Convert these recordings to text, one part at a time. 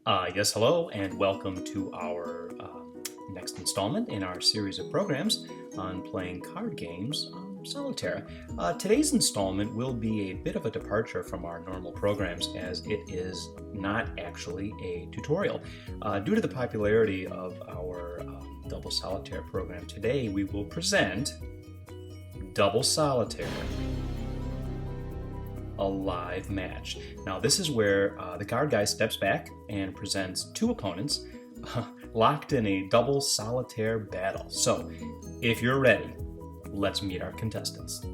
Yes, hello, and welcome to our next installment in our series of programs on playing card games on Solitaire. Today's installment will be a bit of a departure from our normal programs as it is not actually a tutorial. Due to the popularity of our Double Solitaire program today, we will present Double Solitaire, a live match. Now this is where the card guy steps back and presents two opponents locked in a double solitaire battle. So if you're ready, let's meet our contestants.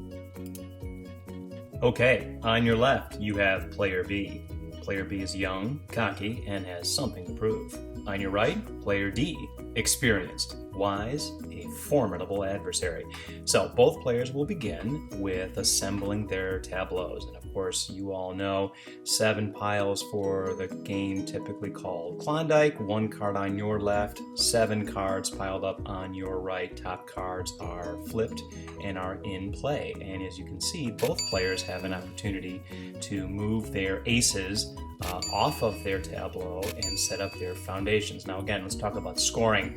Okay, on your left you have player B. Player B is young, cocky, and has something to prove. On your right, player D, experienced, wise, a formidable adversary. So both players will begin with assembling their tableaus. And of course, you all know 7 piles for the game typically called Klondike. 1 card on your left, 7 cards piled up on your right. Top cards are flipped and are in play. And as you can see, both players have an opportunity to move their aces off of their tableau and set up their foundations. Now again, let's talk about scoring.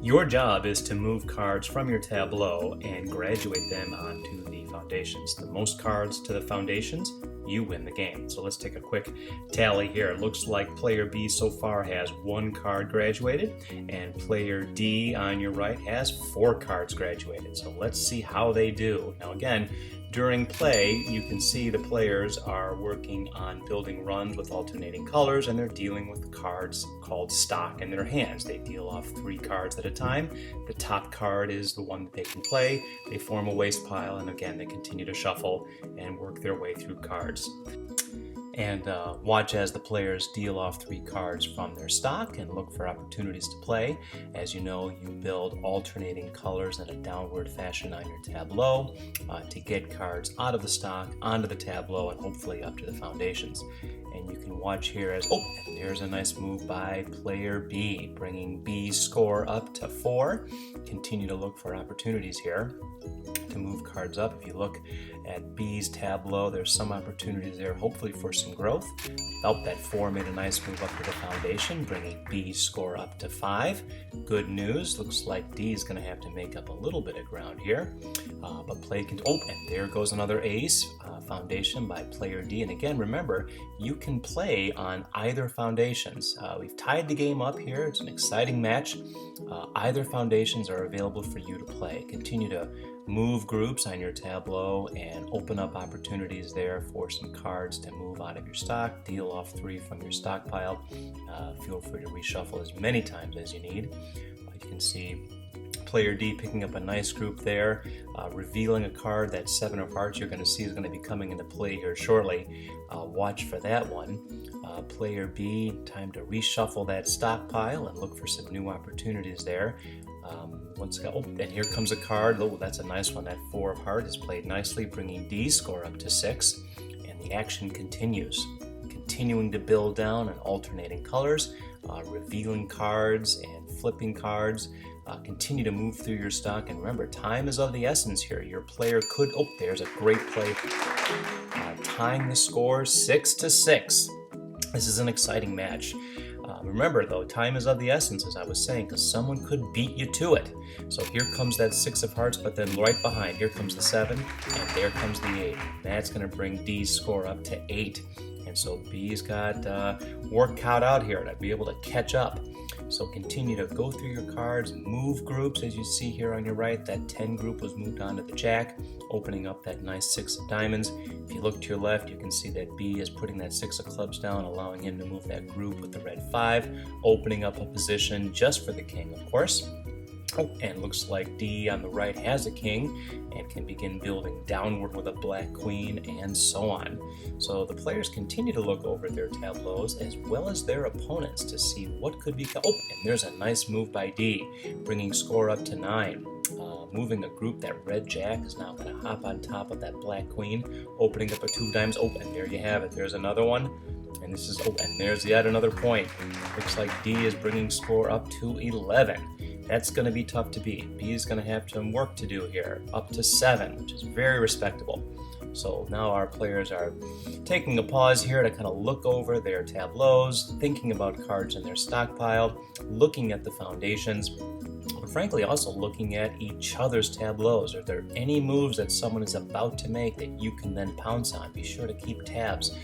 Your job is to move cards from your tableau and graduate them onto the foundations. The most cards to the foundations, you win the game. So let's take a quick tally here. It looks like player B so far has 1 card graduated, and player D on your right has 4 cards graduated. So let's see how they do. Now again, during play, you can see the players are working on building runs with alternating colors, and they're dealing with cards called stock in their hands. They deal off 3 cards at a time. The top card is the one that they can play. They form a waste pile, and again, they continue to shuffle and work their way through cards. And watch as the players deal off 3 cards from their stock and look for opportunities to play. As you know, you build alternating colors in a downward fashion on your tableau to get cards out of the stock, onto the tableau, and hopefully up to the foundations. And you can watch here as, and there's a nice move by player B, bringing B's score up to 4. Continue to look for opportunities here to move cards up. If you look at B's tableau, there's some opportunities there, hopefully for some growth. That 4 made a nice move up to the foundation, bringing B's score up to 5. Good news, looks like D is going to have to make up a little bit of ground here. But play can, and there goes another ace, foundation by player D. And again, remember, you can play on either foundations. We've tied the game up here. It's an exciting match. Either foundations are available for you to play. Continue to move groups on your tableau and open up opportunities there for some cards to move out of your stock, deal off 3 from your stockpile. Feel free to reshuffle as many times as you need. You can see player D picking up a nice group there, revealing a card. That 7 of hearts you're going to see is going to be coming into play here shortly. Watch for that one. Player B, time to reshuffle that stockpile and look for some new opportunities there. And here comes a card. That's a nice one. That 4 of heart is played nicely, bringing D's score up to 6. And the action continues, continuing to build down and alternating colors, revealing cards and flipping cards. Continue to move through your stock, and remember, time is of the essence here. Your player could, there's a great play, tying the score 6-6. This is an exciting match. Remember though, time is of the essence, as I was saying, because someone could beat you to it. So here comes that 6 of hearts, but then right behind, here comes the 7, and there comes the 8. That's going to bring D's score up to 8. And so B's got work cut out here to be able to catch up. So continue to go through your cards, move groups, as you see here on your right. That 10 group was moved on to the jack, opening up that nice 6 of diamonds. If you look to your left, you can see that B is putting that 6 of clubs down, allowing him to move that group with the red 5, opening up a position just for the king, of course. And looks like D on the right has a king and can begin building downward with a black queen, and so on. So the players continue to look over their tableaus as well as their opponents to see what could be. And there's a nice move by D, bringing score up to 9. Moving a group. That red jack is now going to hop on top of that black queen, opening up a 2 of diamonds. And there you have it. There's another one. And this is, and there's yet another point. Looks like D is bringing score up to 11. That's going to be tough to beat. B is going to have some work to do here, up to 7, which is very respectable. So now our players are taking a pause here to kind of look over their tableaus, thinking about cards in their stockpile, looking at the foundations, but frankly also looking at each other's tableaus. Are there any moves that someone is about to make that you can then pounce on? Be sure to keep tabs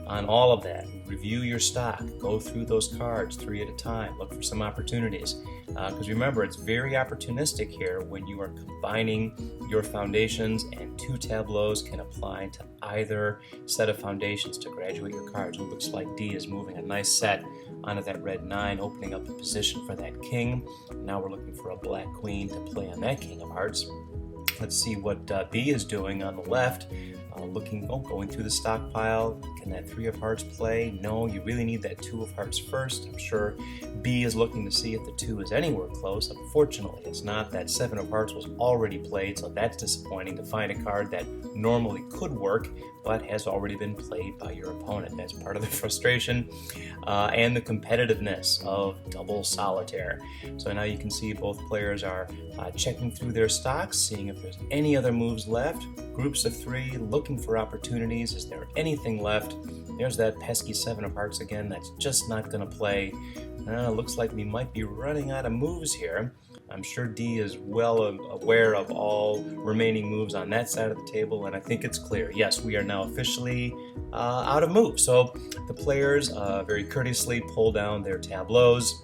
on all of that. Review your stock, go through those cards 3 at a time, look for some opportunities. Because remember, it's very opportunistic here when you are combining your foundations, and 2 tableaus can apply to either set of foundations to graduate your cards. It looks like D is moving a nice set onto that red 9, opening up the position for that king. Now we're looking for a black queen to play on that king of hearts. Let's see what B is doing on the left. Going through the stockpile. Can that 3 of hearts play? No, you really need that 2 of hearts first. I'm sure B is looking to see if the 2 is anywhere close. Unfortunately, it's not. That 7 of hearts was already played, so that's disappointing to find a card that normally could work, but has already been played by your opponent. That's part of the frustration and the competitiveness of double solitaire. So now you can see both players are checking through their stocks, seeing if there's any other moves left. Groups of 3, looking for opportunities. Is there anything left? There's that pesky 7 of hearts again. That's just not going to play. Looks like we might be running out of moves here. I'm sure D is well aware of all remaining moves on that side of the table, and I think it's clear. Yes, we are now officially out of moves. So the players very courteously pull down their tableaus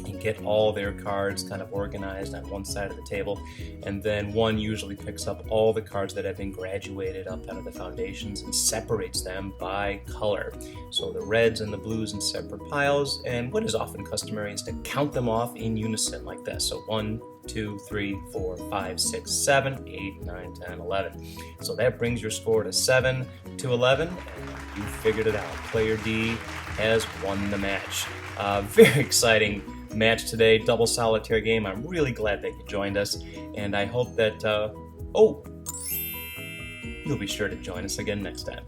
and get all their cards kind of organized on one side of the table, and then one usually picks up all the cards that have been graduated up out of the foundations and separates them by color. So the reds and the blues in separate piles, and what is often customary is to count them off in unison like this. So 1, 2, 3, 4, 5, 6, 7, 8, 9, 10, 11. So that brings your score to 7 to 11, and you figured it out. Player D has won the match. Very exciting match today, double solitaire game. I'm really glad that you joined us, and I hope that you'll be sure to join us again next time.